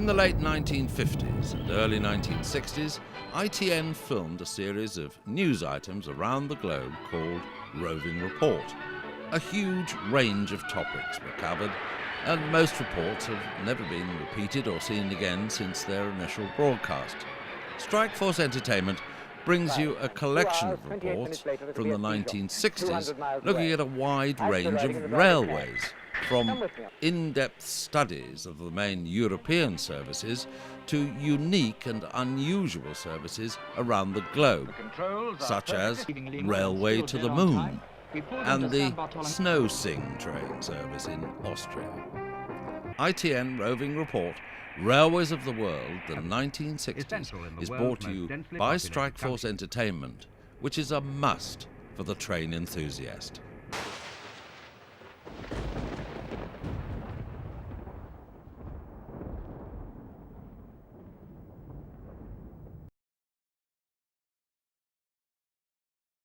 In the late 1950s and early 1960s, ITN filmed a series of news items around the globe called Roving Report. A huge range of topics were covered, and most reports have never been repeated or seen again since their initial broadcast. Strikeforce Entertainment brings you a collection of reports from the 1960s looking at a wide range of railways, from in-depth studies of the main European services to unique and unusual services around the globe, such as Railway to the Moon and the Snow Sing train service in Austria. ITN Roving Report, Railways of the World, the 1960s, is brought to you by Strikeforce Entertainment, which is a must for the train enthusiast.